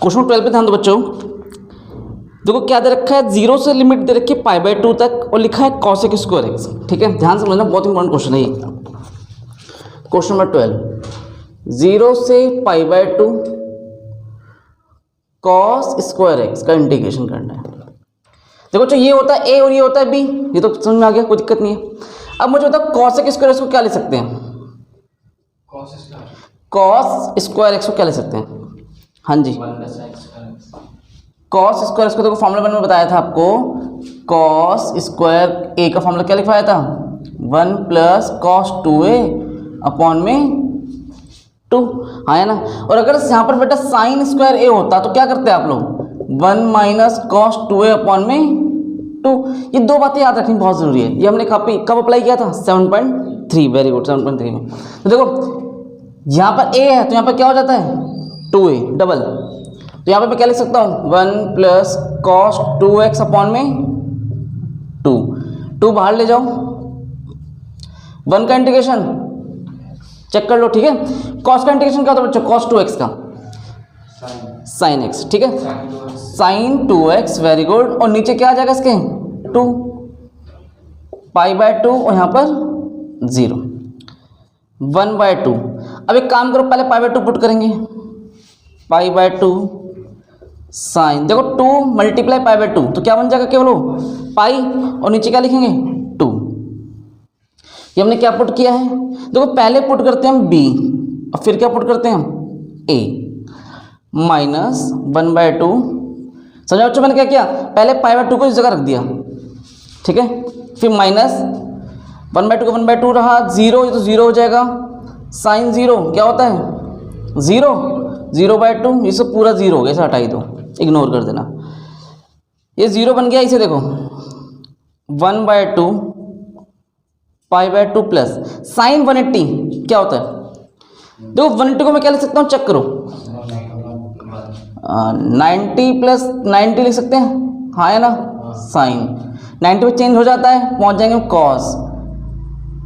Question 12 पे ध्यान दो बच्चों। देखो क्या दे रखा है, 0 से लिमिट दे रखी है π/2 तक और लिखा है cosec स्क्वायर एक्स। ठीक है, ध्यान समझना, बहुत इंपॉर्टेंट क्वेश्चन है ये। क्वेश्चन नंबर 12, 0 से π/2 cos स्क्वायर एक्स का इंटीग्रेशन करना है। देखो बच्चों ये होता है a और ये होता है b, ये तो समझ में आ गया, कोई दिक्कत नहीं है। अब मुझे बता cosec स्क्वायर एक्स को क्या ले सकते हैं, cos स्क्वायर एक्स को क्या ले सकते हैं? हाँ जी, cos स्क्वायर एक्स को देखो फॉर्मूला मैंने बताया था आपको, cos स्क्वायर a का फॉर्मूला क्या लिखवाया था, 1 प्लस cos 2a अपॉन में 2, हाँ है ना। और अगर यहाँ पर बेटा साइन स्क्वायर a होता तो क्या करते आप लोग, 1 माइनस cos 2a अपॉन में 2। ये दो बातें याद रखनी बहुत जरूरी है। ये हमने कब अप्लाई किया था, 7.3, वेरी गुड, 7.3 में। तो देखो यहाँ पर a है तो यहाँ पर क्या हो जाता है 2a डबल, तो यहाँ पर मैं क्या लिख सकता हूँ 1 प्लस cos 2x अपॉन में 2 बाहर ले जाओ, 1 का इंटीग्रेशन चेक कर लो। ठीक है, cos का इंटीग्रेशन क्या होता है बच्चों, cos 2x का sin x। ठीक है, sin 2x, वेरी गुड। और नीचे क्या आ जाएगा इसके 2 π/2 और यहाँ पर 0 1/2। अब एक काम करो, पहले π/2 पुट करेंगे, π/2 साइन, देखो 2 मल्टीप्लाई π/2 तो क्या बन जाएगा, केवल पाई और नीचे क्या लिखेंगे 2। ये हमने क्या पुट किया है, देखो पहले पुट करते हैं हम b और फिर क्या पुट करते हैं हम a, माइनस 1/2। समझा बच्चों मैंने क्या किया, पहले π/2 को इस जगह रख दिया, ठीक है, फिर माइनस 1/2 का 1/2 रहा, 0, ये तो 0 हो जाएगा, साइन 0 क्या होता है 0, 0/2, ये सब पूरा 0 हो गया, इसे हटाई दो, इग्नोर कर देना, ये 0 बन गया। इसे देखो 1/2 π/2 प्लस साइन 180 क्या होता है, देखो 180 को मैं क्या लिख सकता हूँ, चेक करो, 90 प्लस 90 लिख सकते हैं, हाँ है ना, साइन 90 में चेंज हो जाता है, पहुँच जाएंगे कॉस,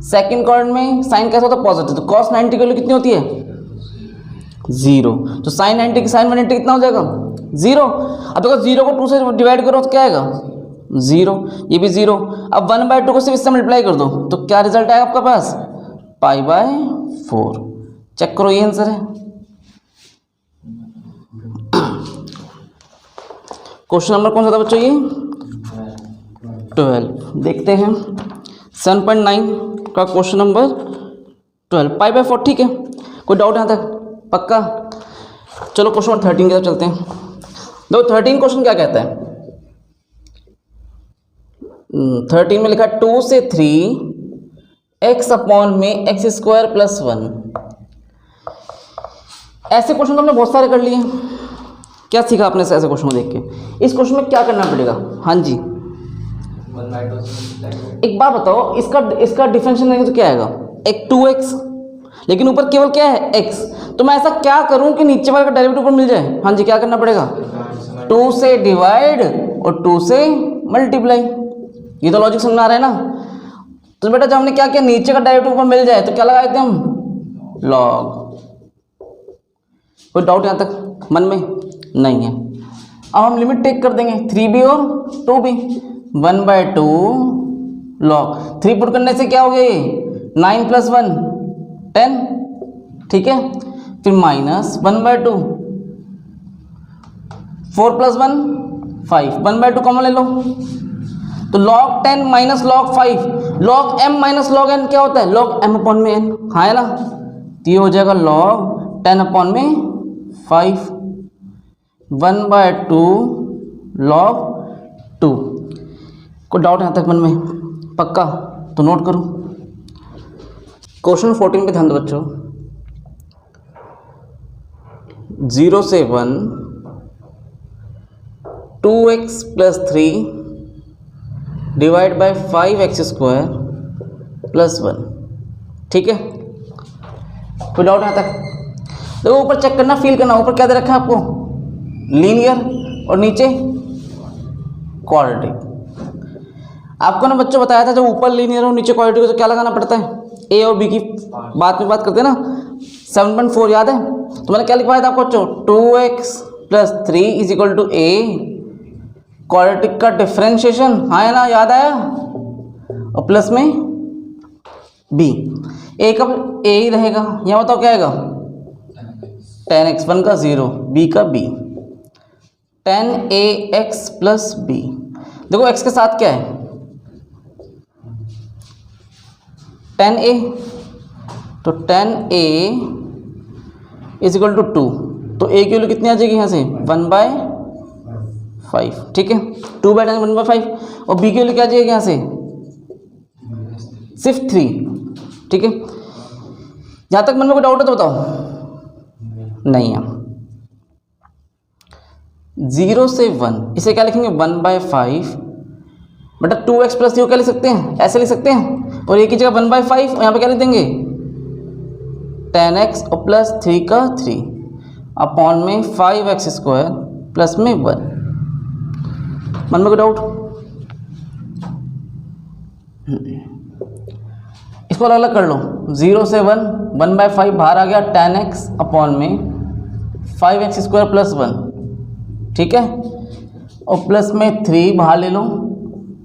सेकेंड कॉर्ड में साइन कैसा होता है पॉजिटिव, तो कॉस 90 की वैल्यू कितनी होती है 0, तो साइन 90 की साइन 180 कितना हो जाएगा 0। अब देखो 0 को 2 से डिवाइड करो तो क्या आएगा 0, ये भी 0। अब 1/2 को सिर्फ इससे मल्टीप्लाई कर दो तो क्या रिजल्ट आएगा आपका पास π/4। चेक करो, ये आंसर है। क्वेश्चन नंबर कौन सा था बच्चों, ये 12। देखते हैं 7.9 का क्वेश्चन नंबर 12, π/4। ठीक है, कोई डाउट यहाँ तक, पक्का? चलो क्वेश्चन नंबर 13 की तरफ चलते हैं। देखो 13 क्वेश्चन क्या कहता है, 13 में लिखा 2 से 3 x अपॉन में x² प्लस 1। ऐसे क्वेश्चन तो हमने बहुत सारे कर लिए। क्या सीखा आपने ऐसे क्वेश्चन को देख के? इस क्वेश्चन में क्या करना पड़ेगा? हाँ जी, एक बात बताओ, इसका डिफरेंशियल लेंगे तो क्या आएगा, एक 2x, लेकिन ऊपर केवल क्या है x, तो मैं ऐसा क्या करूं कि नीचे वाले का डेरिवेटिव ऊपर मिल जाए? हाँ जी, क्या करना पड़ेगा, 2 से डिवाइड और 2 से मल्टीप्लाई। ये तो लॉजिक समझ में आ रहा है ना? तो बेटा जब हमने क्या किया, नीचे का डेरिवेटिव ऊपर मिल जाए तो क्या लगाए थे हम, लॉग। कोई डाउट यहाँ तक मन में नहीं है? अब हम लिमिट टेक कर देंगे, 3b और 2b, 1/2 लॉग 3 पुट करने से क्या हो गया, ये 9 प्लस 1 10, ठीक है, फिर माइनस 1/2, 4 प्लस 1 5, 1/2 कॉमन ले लो, तो log 10 minus log 5, log m minus log n क्या होता है, log m अपॉन में n, हाँ है ना, तो ये हो जाएगा log 10 अपॉन में 5, 1/2 log 2। कोई डाउट यहाँ तक मन में, पक्का? तो नोट करो। क्वेश्चन 14 पे ध्यान दो बच्चों, 0 से 1 2x plus 3 divide by 5x² plus 1। ठीक है, कोई डाउट यहाँ तक? देखो ऊपर चेक करना, फील करना, ऊपर क्या दे रखा है आपको, लीनियर और नीचे क्वाड्रेटिक। आपको ना बच्चों बताया था जब ऊपर लीनियर और नीचे क्वाड्रेटिक तो क्या लगाना पड़ता है, ए और बी की बात में बात करते हैं ना, 7.4 याद है? तो मैंने क्या लिखवाया था आपको बच्चों, 2x plus 3 is equal to a, quadratic का डिफ्रेंशिएशन, हाँ है ना, याद आया, और प्लस में बी, ए का ए ही रहेगा, यहाँ बताओ क्या आएगा, tan x, 1 का 0, b का b, tan ax plus b। देखो x के साथ क्या है, tan a, तो tan a is equal to 2, तो a की वैल्यू कितनी आ जाएगी यहाँ से 1/5, ठीक है, 2/tan 1/5, और b की वैल्यू क्या आ जाएगी यहाँ से सिर्फ 3, ठीक है। यहाँ तक मन में कोई डाउट है तो बताओ, नहीं है। 0 से 1, इसे क्या लिखेंगे 1/5 बटा 2x प्लस यू, क्या लिख सकते हैं, ऐसे लिख सकते हैं, और एक ही जगह 1/5, और यहाँ पे क्या लिख देंगे tan x और प्लस 3 का 3 अपॉन में 5x स्क्वायर प्लस में 1। मन में कोई डाउट, इसको अलग अलग कर लो, 0 से 1, 1/5 बाहर आ गया, tan x अपॉन में 5x स्क्वायर प्लस 1, ठीक है, और प्लस में 3 बाहर ले लो,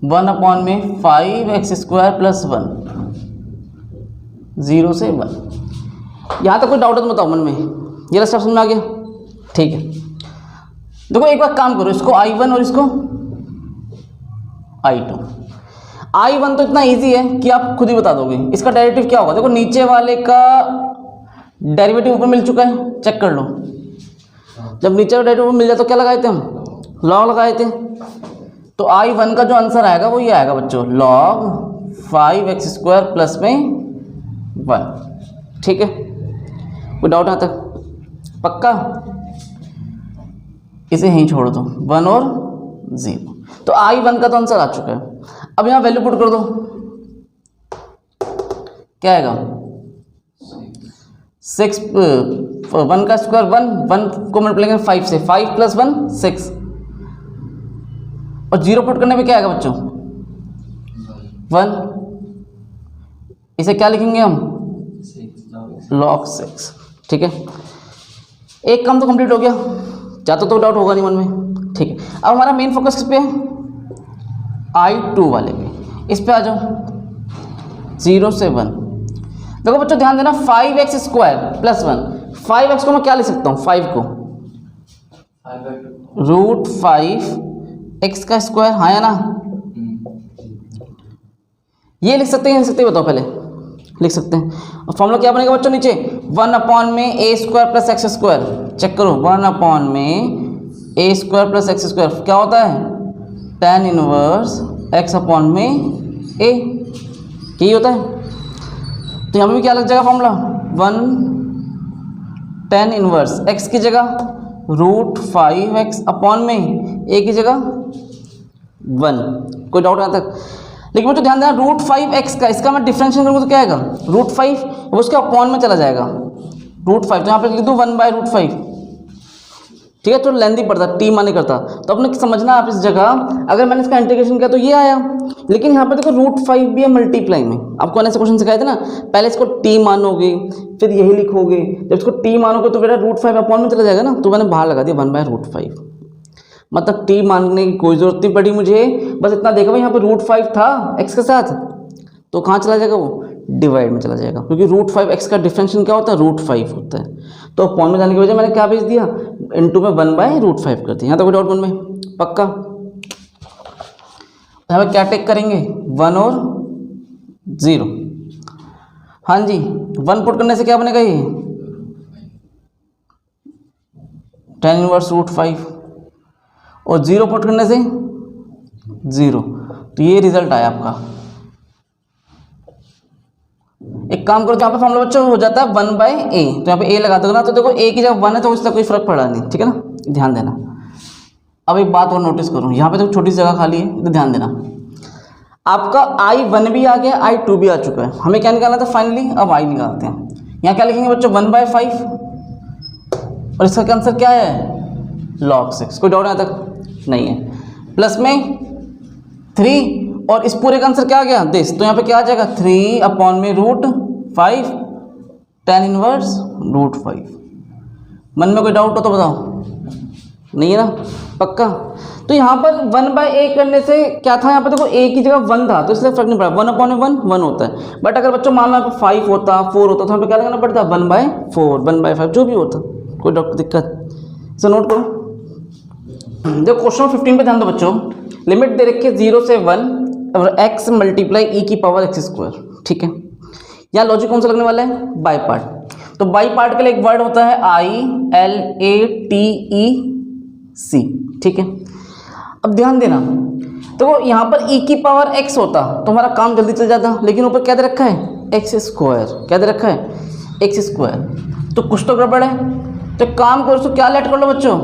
1 अपॉन में 5x स्क्वायर प्लस 1, 0 से 1। यहाँ तक कोई डाउट है तो बताओ मन में, ये रास्ता समझ में आ गया, ठीक है। देखो एक बार काम करो, इसको I1 और इसको I2। I1 तो इतना इजी है कि आप खुद ही बता दोगे, इसका डेरिवेटिव क्या होगा, देखो नीचे वाले का डेरिवेटिव ऊपर मिल चुका है, चेक कर लो, जब नीचे वाला डेरिवेटिव मिल जाए तो क्या लगाए थे हम, लॉग लगाए थे, तो I1 का जो आंसर आएगा वो ये आएगा बच्चों, log 5x स्क्वायर प्लस में 1, ठीक है। कोई डाउट यहाँ तक, पक्का, इसे यहीं छोड़ दो, 1 और 0, तो I1 का तो आंसर आ चुका है। अब यहाँ वैल्यू पुट कर दो, क्या आएगा 6, 1 का स्क्वायर 1 को मल्टीप्लाई करें 5 से, 5 प्लस 1 6, और 0 पुट करने पे क्या आएगा बच्चों 1, इसे क्या लिखेंगे हम log 6, ठीक है। एक काम तो कंप्लीट हो गया, जाता तो डाउट होगा नहीं मन में, ठीक है। अब हमारा मेन फोकस किस पे है, I2 वाले पे, इस पे आ जाओ, 0 से 1। देखो बच्चों ध्यान देना, 5x स्क्वायर प्लस 1, 5x को मैं क्या लिख सकता हूँ, 5 को √5 x का स्क्वायर, हाँ या ना, ये लिख सकते हैं, लिख सकते हैं, बताओ पहले, लिख सकते हैं। और फॉर्मूला क्या बनेगा बच्चों नीचे, 1 अपॉन में a square plus x square, check करो, 1 अपॉन में a square plus x square क्या होता है, tan इनवर्स x अपॉन में a, यही होता है। तो यहाँ पे क्या लग जाएगा फॉर्मूला, 1 tan इनवर्स x की जगह √5x अपॉन में a की जगह 1। कोई डाउट यहाँ तक, लेकिन मुझे ध्यान देना, √5x का इसका मैं डिफरेंशिएट करूँगा तो क्या आएगा √5, वो उसके अपॉन में चला जाएगा √5, तो यहाँ पे लिख दूँ 1/√5, ठीक है। तो लेंदी पड़ता, टी माने करता, तो अपने समझना आप इस जगह, अगर मैंने इसका इंटीग्रेशन किया तो ये आया, लेकिन यहाँ पे देखो √5 भी है मल्टीप्लाई में, आपको ऐसे क्वेश्चन सिखाए थे ना, पहले इसको टी मानोगे फिर यही लिखोगे, जब इसको टी मानोगे तो बेटा √5 अपॉन में चला जाएगा ना, तो मैंने बाहर लगा दिया 1/√5, मतलब टी मानने की कोई ज़रूरत नहीं पड़ी मुझे, बस इतना देखा भाई यहाँ पे √5 था x के साथ, तो कहाँ चला जाएगा वो डिवाइड में चला जाएगा, क्योंकि √5x का डिफरेंशियल क्या होता है √5 होता है, तो अपॉन में जाने की वजह मैंने क्या भेज दिया, इनटू में 1/√5 कर दिया। यहाँ तक कोई डाउट मन में, पक्का। यहाँ पे क्या टेक करेंगे 1 और 0, हाँ जी, 1 पुट करने से क्या बनेगा ये tan इनवर्स √5, और 0 पुट करने से 0, तो ये रिजल्ट आया आपका। एक काम करो, यहाँ पे फॉर्मूला बच्चों हो जाता है 1/a, तो यहाँ पे a लगा दो ना, तो देखो a की जब 1 है तो उसका कोई फर्क पड़ा नहीं, ठीक है ना, ध्यान देना। अब एक बात और नोटिस करो, यहाँ पे तो छोटी सी जगह खाली है, तो ध्यान देना, आपका I1 भी आ गया, I2 भी आ चुका है, हमें क्या निकालना था फाइनली, अब I निकालते हैं। यहाँ क्या लिखेंगे बच्चों 1/5, और इसका आंसर क्या है log 6, कोई डाउट यहाँ तक नहीं है, प्लस में 3, और इस पूरे का आंसर क्या आ गया दिस, तो यहाँ पे क्या आ जाएगा 3 अपॉन में √5 tan इनवर्स √5। मन में कोई डाउट हो तो बताओ, नहीं है ना, पक्का। तो यहाँ पर 1/a करने से क्या था, यहाँ पर देखो a की जगह 1 था तो इसलिए फर्क नहीं पड़ा, 1/1 होता है। बट अगर बच्चों मान लो 5 होता, 4 होता तो यहाँ पे क्या लगाना पड़ता, 1/4, 1/5 जो भी होता, कोई दिक्कत। इसे नोट करो। देखो क्वेश्चन 15 पे ध्यान दो बच्चों। लिमिट दे रखी है 0 से 1 और x मल्टीप्लाई e की पावर x²। ठीक है, यहाँ लॉजिक कौन सा लगने वाला है, बाई पार्ट। तो बाई पार्ट के लिए एक वर्ड होता है ILATEC। ठीक है, अब ध्यान देना, तो यहाँ पर e की पावर x होता तो हमारा काम जल्दी चल जाता, लेकिन ऊपर क्या दे रखा है, x²। क्या दे रखा है, x²। तो कुछ तो गड़बड़ है। तो काम करो, तो क्या लेट कर लो बच्चों,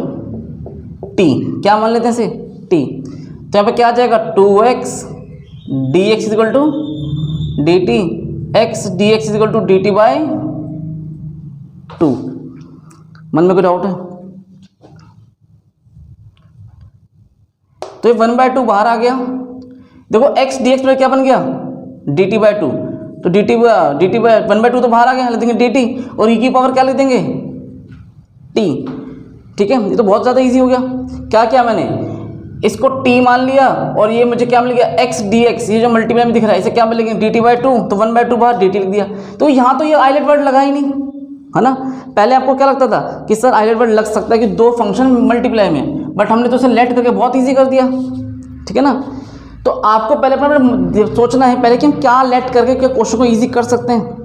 t। क्या मान लेते हैं इसे, t। तो यहाँ पे क्या आ जाएगा, 2x dx equal to dt, x dx equal to dt/2। मन में कोई डाउट है? तो ये 1/2 बाहर आ गया। देखो x dx में क्या बन गया, dt/2। तो dt 1/2 तो बाहर आ गया, लिख देंगे dt और e की पावर क्या लिख देंगे, t। ठीक है, ये तो बहुत ज़्यादा इजी हो गया। क्या किया मैंने, इसको t मान लिया और ये मुझे क्या मिल गया, x dx, ये जो मल्टीप्लाई में दिख रहा है इसे क्या मिलेंगे, dt/2। तो 1/2 बाहर dt लिख दिया। तो यहाँ तो ये आइलेट वर्ड लगा ही नहीं है ना। पहले आपको क्या लगता था कि सर आइलेट वर्ड लग सकता है कि दो फंक्शन मल्टीप्लाई में, बट हमने तो उसे लेट करके बहुत ईजी कर दिया। ठीक है ना, तो आपको पहले अपना सोचना है पहले कि हम क्या लेट करके क्या क्वेश्चन को ईजी कर सकते हैं।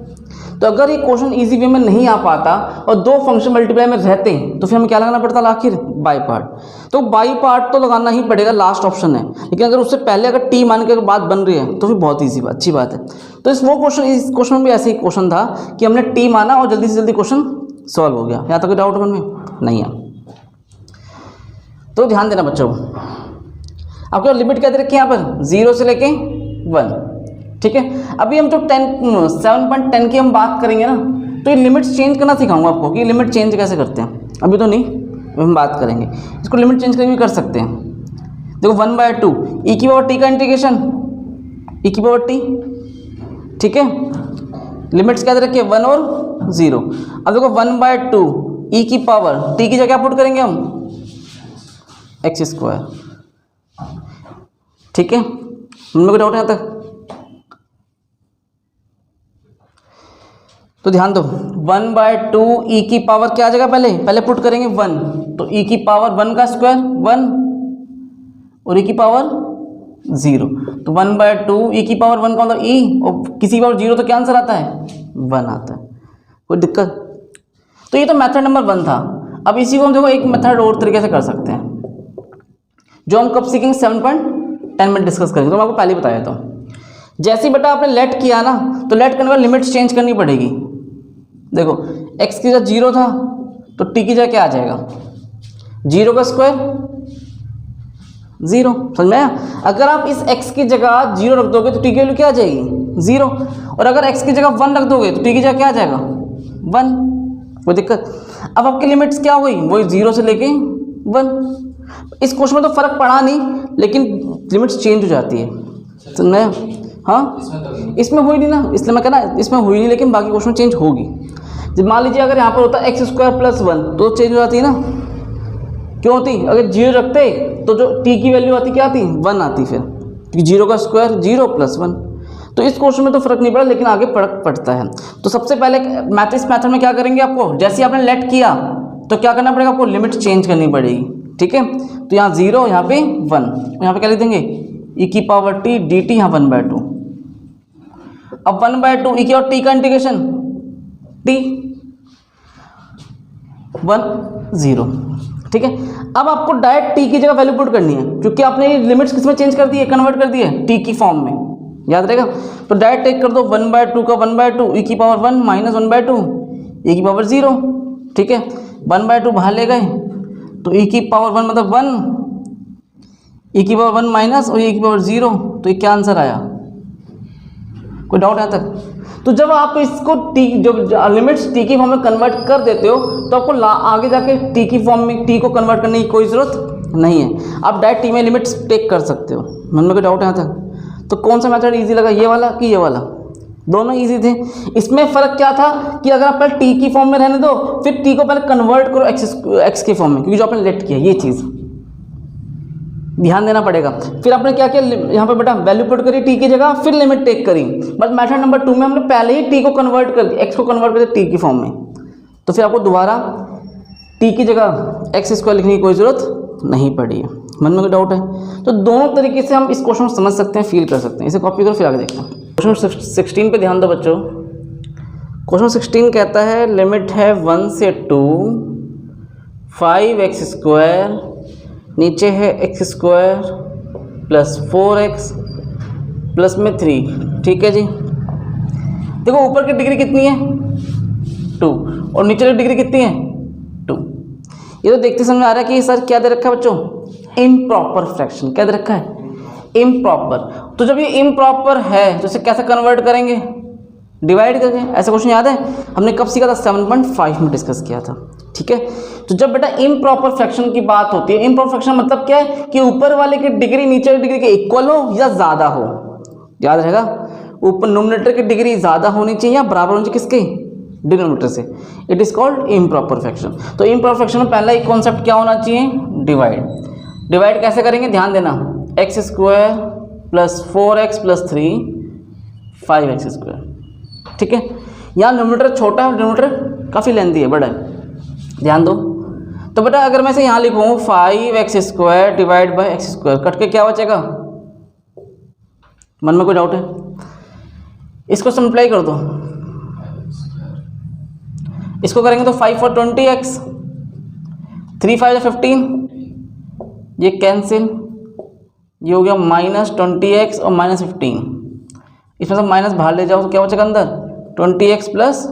तो अगर ये क्वेश्चन इजी वे में नहीं आ पाता और दो फंक्शन मल्टीप्लाई में रहते तो फिर हमें क्या लगाना पड़ता आखिर, बाई पार्ट। तो बाई पार्ट तो लगाना ही पड़ेगा, लास्ट ऑप्शन है। लेकिन अगर उससे पहले अगर टी मान के बात बन रही है तो फिर बहुत ईजी बात, अच्छी बात है। तो इस क्वेश्चन में भी ऐसे ही क्वेश्चन था कि हमने टी माना और जल्दी से जल्दी क्वेश्चन सॉल्व हो गया। यहाँ तक कोई डाउट मन में नहीं है? तो ध्यान देना बच्चों, आपको लिमिट क्या दे रखी है यहाँ पर, 0 से लेके 1। ठीक है, अभी हम जो 7.10 की हम बात करेंगे ना, तो ये लिमिट्स चेंज करना सिखाऊंगा आपको कि लिमिट चेंज कैसे करते हैं। अभी तो नहीं, अभी हम बात करेंगे इसको, लिमिट चेंज करके भी कर सकते हैं। देखो 1/2 e की पावर t का इंटीग्रेशन, e की पावर t। ठीक है, लिमिट्स क्या दे रखी है, 1 और 0। अब देखो 1/2 e की पावर t की जगह क्या पुट करेंगे हम, x²। ठीक है, उनमें कोई डाउट यहाँ तक? तो ध्यान दो, 1/2 e की पावर क्या आ जाएगा, पहले पुट करेंगे 1। तो e की पावर 1 का स्क्वायर 1 और e की पावर 0। तो 1/2 e की पावर 1 का मतलब e, और किसी की पावर 0 तो क्या आंसर आता है, 1 आता है। कोई दिक्कत? तो ये तो मेथड नंबर 1 था। अब इसी को हम देखो एक मेथड और तरीके से कर सकते हैं, जो हम कब सीखेंगे, 7.10 में डिस्कस करेंगे। तो मैं आपको पहले बताया था, जैसे ही बेटा आपने लेट किया ना, तो लेट करने के बाद लिमिट्स चेंज करनी पड़ेगी। देखो x की जगह 0 था तो t की जगह क्या आ जाएगा, 0 का स्क्वायर 0। समझ में आया? अगर आप इस x की जगह 0 रख दोगे तो t की वैल्यू क्या आ जाएगी, 0। और अगर x की जगह 1 रख दोगे तो t की जगह क्या आ जाएगा, 1। कोई दिक्कत? अब आपकी लिमिट्स क्या हो गई, वही 0 से लेके 1। इस क्वेश्चन में तो फर्क पड़ा नहीं, लेकिन लिमिट्स चेंज हो जाती है। समझ में आया? हाँ, इसमें हुई नहीं ना, इसलिए मैं कहना इसमें हुई नहीं, लेकिन बाकी क्वेश्चन चेंज होगी। जब मान लीजिए अगर यहाँ पर होता x² + 1 तो चेंज हो जाती है ना, क्यों होती? अगर 0 रखते तो जो t की वैल्यू आती क्या आती, 1 आती। फिर 0 का स्क्वायर 0 + 1। तो इस क्वेश्चन में तो फर्क नहीं पड़ा, लेकिन आगे फर्क पड़ता है। तो सबसे पहले इस मैथड में क्या करेंगे, आपको जैसे ही आपने लेट किया तो क्या करना पड़ेगा, आपको लिमिट चेंज करनी पड़ेगी। ठीक है, तो यहाँ 0, यहाँ पे 1, यहाँ पे क्या लिख देंगे, e की पावर t dt, यहाँ 1/2। अब 1/2 e की और t का इंटीग्रेशन t 1 0। ठीक है, अब आपको डायरेक्ट t की जगह वैल्यू पुट करनी है, क्योंकि आपने लिमिट्स किस में चेंज कर दी है, कन्वर्ट कर दी है t की फॉर्म में, याद रहेगा। तो डायरेक्ट टेक कर दो 1/2 का 1/2 e की पावर 1 माइनस 1/2 e की पावर 0। ठीक है, 1/2 बाहर ले गए तो e की पावर 1 मतलब 1, e की पावर 1 माइनस और e की पावर 0। तो ये क्या आंसर आया? कोई डाउट यहाँ तक? तो जब आप इसको t जब लिमिट्स t की फॉर्म में कन्वर्ट कर देते हो तो आपको आगे जाके t की फॉर्म में t को कन्वर्ट करने की कोई ज़रूरत नहीं है। आप डायरेक्ट t में लिमिट्स टेक कर सकते हो। मन में कोई डाउट यहाँ तक? तो कौन सा मेथड इजी लगा, ये वाला कि ये वाला? दोनों इजी थे। इसमें फ़र्क क्या था कि अगर आप पहले टी की फॉर्म में रहने दो, फिर टी को पहले कन्वर्ट करो एक्स के फॉर्म में, क्योंकि जो आपने लेट किया ये चीज़ ध्यान देना पड़ेगा। फिर आपने क्या किया, यहाँ पर बेटा वैल्यू पुट करी टी की जगह, फिर लिमिट टेक करी। बट मेथड नंबर 2 में हमने पहले ही टी को कन्वर्ट कर दिया, एक्स को कन्वर्ट कर दिया टी की फॉर्म में, तो फिर आपको दोबारा टी की जगह एक्स स्क्वायर लिखने की कोई ज़रूरत नहीं पड़ी है। मन में कोई डाउट है? तो दोनों तरीके से हम इस क्वेश्चन को समझ सकते हैं, फील कर सकते हैं। इसे कॉपी करो, फिर आगे देखते हैं। क्वेश्चन 16 पे ध्यान दो बच्चों। क्वेश्चन 16 कहता है लिमिट है 1 से 2 5x स्क्वायर, नीचे है x square plus 4x plus में 3। ठीक है जी। देखो ऊपर की डिग्री कितनी है 2 और नीचे की डिग्री कितनी है 2। ये तो देखते समझ आ रहा है कि सर क्या दे रखा है बच्चों, इम्प्रॉपर फ्रैक्शन। क्या दे रखा है, इम्प्रॉपर। तो जब ये इम्प्रॉपर है तो इसे कैसे कन्वर्ट करेंगे, डिवाइड करके। ऐसा क्वेश्चन याद है हमने कब सीखा था, 7.5 में डिस्कस किया था। ठीक है। तो जब बेटा इम्प्रॉपर फ्रैक्शन की बात होती है, इम्प्रॉपर फ्रैक्शन मतलब क्या है कि ऊपर वाले की डिग्री नीचे की डिग्री के इक्वल हो या ज़्यादा हो। याद रहेगा, ऊपर नोमिनेटर की डिग्री ज़्यादा होनी चाहिए या बराबर होनी चाहिए किसके, डिनोमिनेटर से। It is called improper fraction. तो इम्प्रॉपर फ्रैक्शन में पहला एक कॉन्सेप्ट क्या होना चाहिए, डिवाइड। डिवाइड कैसे करेंगे ध्यान देना, x square plus 4x plus 3 5x square. ठीक है। यहाँ नोमिनेटर छोटा है, डिनोमिनेटर काफ़ी लेंथी है, बड़ा है, ध्यान दो। तो बेटा अगर मैं इसे यहाँ लिखूँ 5x square divide by x square, cut के क्या बचेगा, मन में कोई डाउट है? इसको सिंप्लाई कर दो, इसको करेंगे तो 5 और 20x, 3 5 15, ये कैंसिल, ये हो गया -20x और -15। इसमें से माइनस बाहर ले जाओ तो क्या बचेगा अंदर, 20x प्लस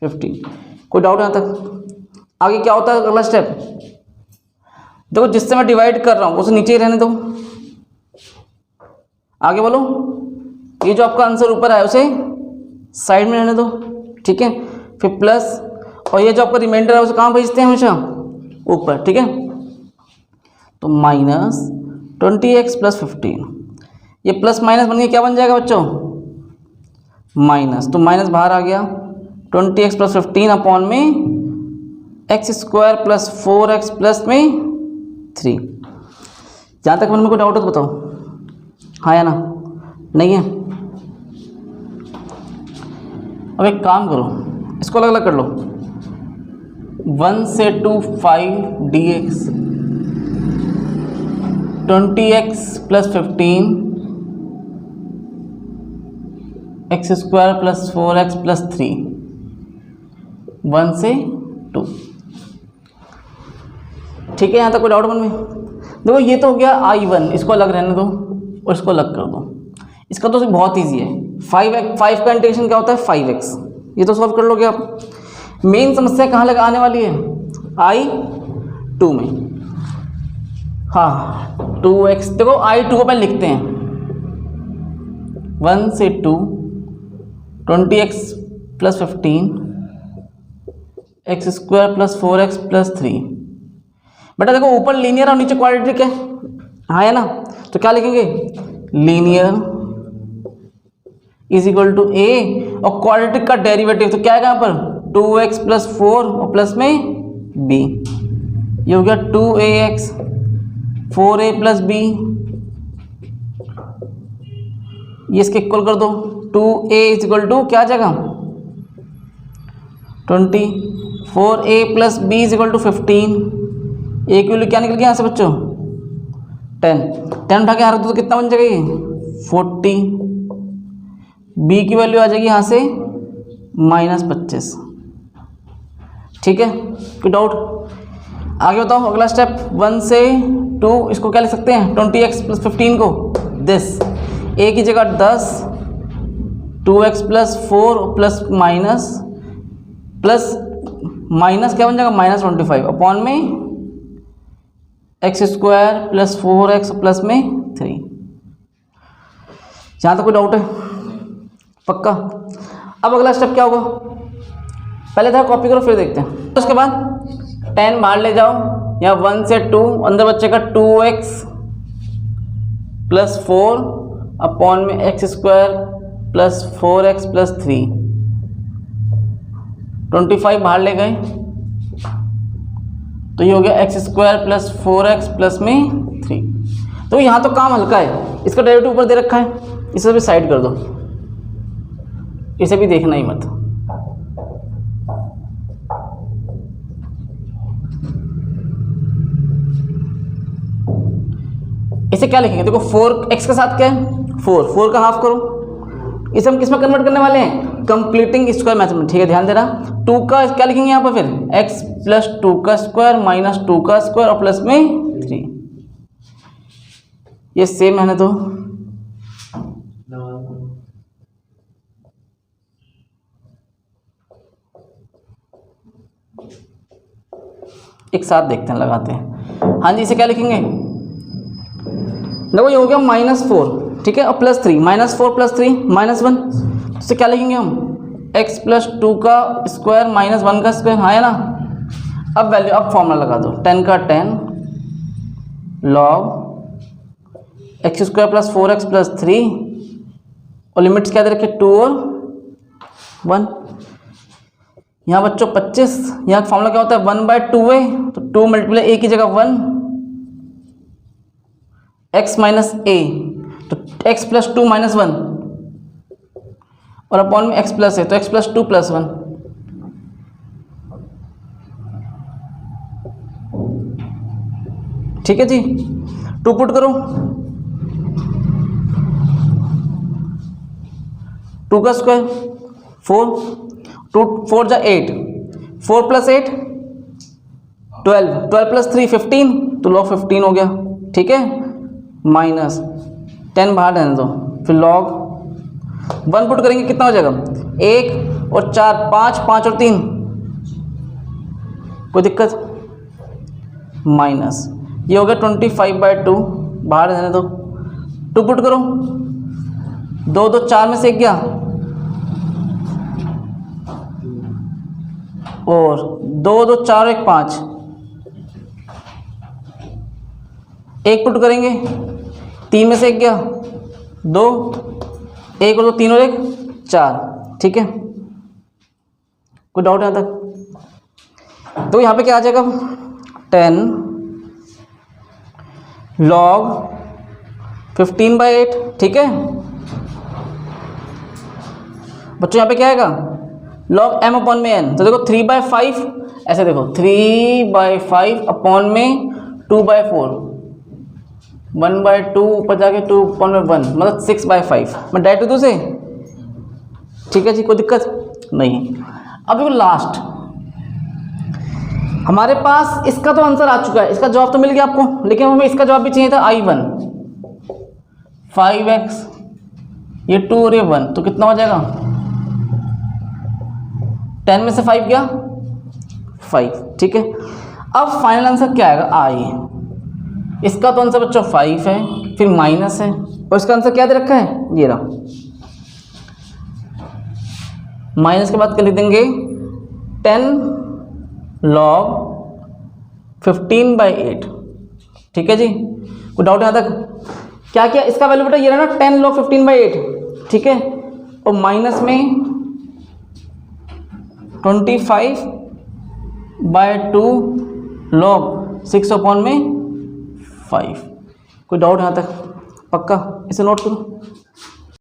15। कोई डाउट यहाँ तक? आगे क्या होता है अगला स्टेप, देखो जिससे मैं डिवाइड कर रहा हूँ उसे नीचे ही रहने दो। आगे बोलो, ये जो आपका आंसर ऊपर है उसे साइड में रहने दो। ठीक है। फिर प्लस, और ये जो आपका रिमाइंडर है उसे कहाँ भेजते हैं, हमेशा ऊपर। ठीक है। तो -20x प्लस 15, ये प्लस माइनस बन के क्या बन जाएगा बच्चों, माइनस। तो माइनस बाहर आ गया, 20x प्लस 15 अपॉन में x square plus 4x plus में 3। जहाँ तक मन में कोई डाउट हो तो बताओ, हाँ या ना, नहीं है? अब एक काम करो, इसको अलग अलग कर लो। 1 से 2 5 dx, 20x plus 15 x square plus 4x plus 3, 1 से 2। ठीक है। यहाँ तक कोई डाउट मन में? देखो ये तो हो गया I1, इसको अलग रहने दो और इसको अलग कर दो। इसका तो बहुत इजी है, 5 का इंटीग्रेशन क्या होता है 5x, ये तो सॉल्व कर लोगे आप। मेन समस्या कहाँ लगा आने वाली है, I2 में। हाँ 2x, देखो I2 को पहले लिखते हैं, 1 से 2 20x plus 15 x square plus 4x plus 3। बेटा देखो ऊपर लीनियर और नीचे क्वाड्रेटिक है, हाँ है ना, तो क्या लिखेंगे, लीनियर इज इक्वल टू ए, और क्वाड्रेटिक का डेरिवेटिव तो क्या है यहाँ पर 2x प्लस 4 और प्लस में b, ये हो गया 2ax 4a प्लस b, ये इसके इक्वल कर दो, 2a इज इक्वल टू क्या आ जाएगा 20, 4a plus b is equal to 15। a की वैल्यू क्या निकल गया यहाँ से बच्चों 10 उठा के रख दो तो कितना बन जाएगा ये 40, b की वैल्यू आ जाएगी यहाँ से -25। ठीक है, कोई डाउट? आगे बताओ अगला स्टेप, 1 से 2, इसको क्या लिख सकते हैं 20x प्लस 15 को दिस, a की जगह 10, 2x प्लस 4 प्लस माइनस क्या बन जाएगा -25 अपॉन में x square plus 4x plus में 3। यहाँ तक कोई डाउट है? पक्का? अब अगला स्टेप क्या होगा, पहले था कॉपी करो फिर देखते हैं। तो उसके बाद 10 बाहर ले जाओ, यहाँ 1 से 2 अंदर बचेगा 2x प्लस 4 अपॉन में x square plus 4x plus 3, 25 बाहर ले गए तो ये हो गया x square plus 4x plus में 3। तो यहाँ तो काम हल्का है, इसका डेरिवेटिव ऊपर दे रखा है, इसे भी साइड कर दो, इसे भी देखना ही मत। इसे क्या लिखेंगे, देखो 4x के साथ क्या है 4 का हाफ करो, इसे हम किस में कन्वर्ट करने वाले हैं, कंप्लीटिंग स्क्वायर मेथड में। ठीक है, ध्यान देना। 2 का क्या लिखेंगे यहाँ पर, फिर x प्लस 2 का स्क्वायर माइनस 2 का स्क्वायर और प्लस में 3। ये सेम है ना, तो एक साथ देखते हैं, लगाते हैं। हाँ जी, इसे क्या लिखेंगे, देखो ये हो गया -4, ठीक है, और प्लस 3, -4 प्लस 3 -1, तो क्या लिखेंगे हम, x प्लस 2 का स्क्वायर माइनस 1 का स्क्वायर, हाँ है ना। अब वैल्यू, अब फॉर्मूला लगा दो, 10 का 10 log x square plus 4x plus 3 और लिमिट्स क्या दे रखे 2 और 1। यहाँ बच्चों 25, यहाँ फॉर्मूला क्या होता है 1/2 है, तो 2 मल्टीप्लाई a की जगह 1 x माइनस a, तो x प्लस 2 माइनस 1 और अपॉन में x प्लस है तो x प्लस 2 प्लस 1। ठीक है जी, 2 पुट करो, 2 का स्क्वायर 4, 2 4 जा 8, 4 प्लस 8 12, 12 प्लस 3 15, तो log 15 हो गया। ठीक है, माइनस 10 बाहर रहने दो, फिर log 1 पुट करेंगे, कितना हो जाएगा 1 और 4 5, 5 और 3, कोई दिक्कत, माइनस ये हो गया 25/2, बाहर रहने दो, 2 पुट करो, 2 2 4 में से 1 गया और 2 2 4 1 5, 1 पुट करेंगे, 3 में से 1 गया 2, 1 और 2 3 और 1 4। ठीक है, कोई डाउट यहाँ तक, तो यहाँ पे क्या आ जाएगा 10 log 15/8। ठीक है बच्चों, यहाँ पे क्या आएगा log m अपॉन में n, तो देखो 3/5, ऐसे देखो 3/5 अपॉन में 2/4, 1/2 ऊपर जाके 2 अपॉन में 1, मतलब 6/5, मैं डायरेक्ट दूँ से। ठीक है जी, कोई दिक्कत नहीं। अब देखो लास्ट, हमारे पास इसका तो आंसर आ चुका है, इसका जवाब तो मिल गया आपको, लेकिन हमें इसका जवाब भी चाहिए था I1, 5x, ये 2 और ये 1, तो कितना हो जाएगा 10 में से 5 गया 5। ठीक है, अब फाइनल आंसर क्या आएगा I, इसका तो आंसर बच्चों 5 है, फिर माइनस है, और इसका आंसर क्या दे रखा है, ये रहा, माइनस के बाद क्या लिख देंगे 10 log 15/8। ठीक है जी, कोई डाउट यहाँ तक, क्या क्या इसका वैल्यू बेटा ये रहा ना 10 log 15/8। ठीक है, और माइनस में 25/2 log 6 अपॉन में 5। कोई डाउट यहाँ तक, पक्का, इसे नोट करो।